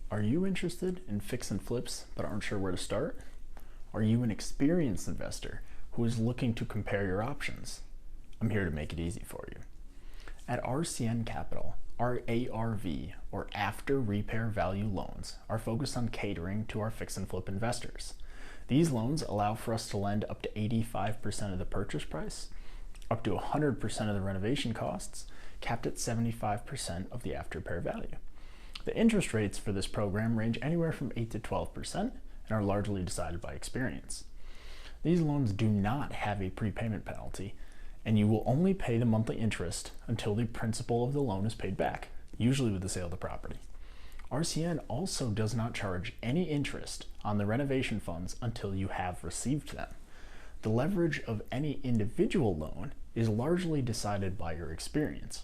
Are you interested in fix and flips but aren't sure where to start? Are you an experienced investor who is looking to compare your options? I'm here to make it easy for you. At RCN Capital, our ARV, or After-Repair Value loans, are focused on catering to our fix and flip investors. These loans allow for us to lend up to 85% of the purchase price, up to 100% of the renovation costs, capped at 75% of the after-repair value. The interest rates for this program range anywhere from 8 to 12% and are largely decided by experience. These loans do not have a prepayment penalty, and you will only pay the monthly interest until the principal of the loan is paid back, usually with the sale of the property. RCN also does not charge any interest on the renovation funds until you have received them. The leverage of any individual loan is largely decided by your experience.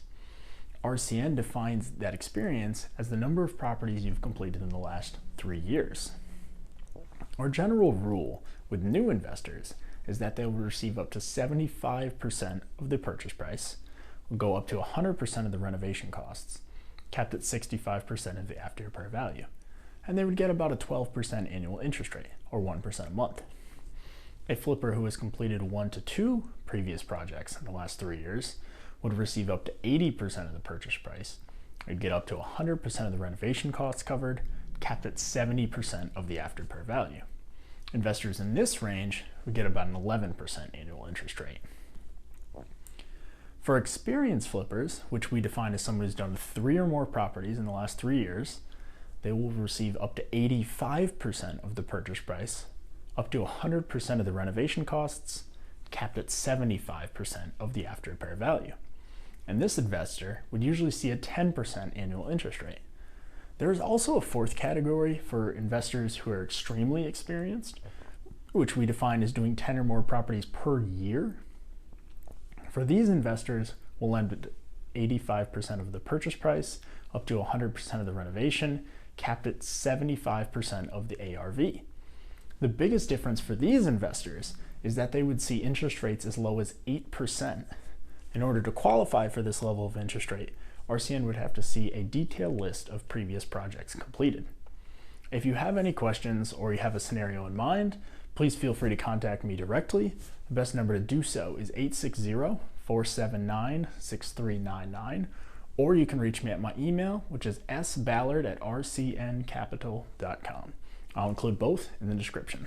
RCN defines that experience as the number of properties you've completed in the last 3 years. Our general rule with new investors is that they will receive up to 75% of the purchase price, will go up to 100% of the renovation costs, capped at 65% of the after-repair value, and they would get about a 12% annual interest rate, or 1% a month. A flipper who has completed 1 to 2 previous projects in the last 3 years would receive up to 80% of the purchase price. They'd get up to 100% of the renovation costs covered, capped at 70% of the after-repair value. Investors in this range would get about an 11% annual interest rate. For experienced flippers, which we define as someone who's done 3 or more properties in the last 3 years, they will receive up to 85% of the purchase price, up to 100% of the renovation costs, capped at 75% of the after-repair value. And this investor would usually see a 10% annual interest rate. There is also a fourth category for investors who are extremely experienced, which we define as doing 10 or more properties per year. For these investors, we'll lend 85% of the purchase price, up to 100% of the renovation, capped at 75% of the ARV. The biggest difference for these investors is that they would see interest rates as low as 8%. In order to qualify for this level of interest rate, RCN would have to see a detailed list of previous projects completed. If you have any questions or you have a scenario in mind, please feel free to contact me directly. The best number to do so is 860-479-6399, or you can reach me at my email, which is sballard@rcncapital.com. I'll include both in the description.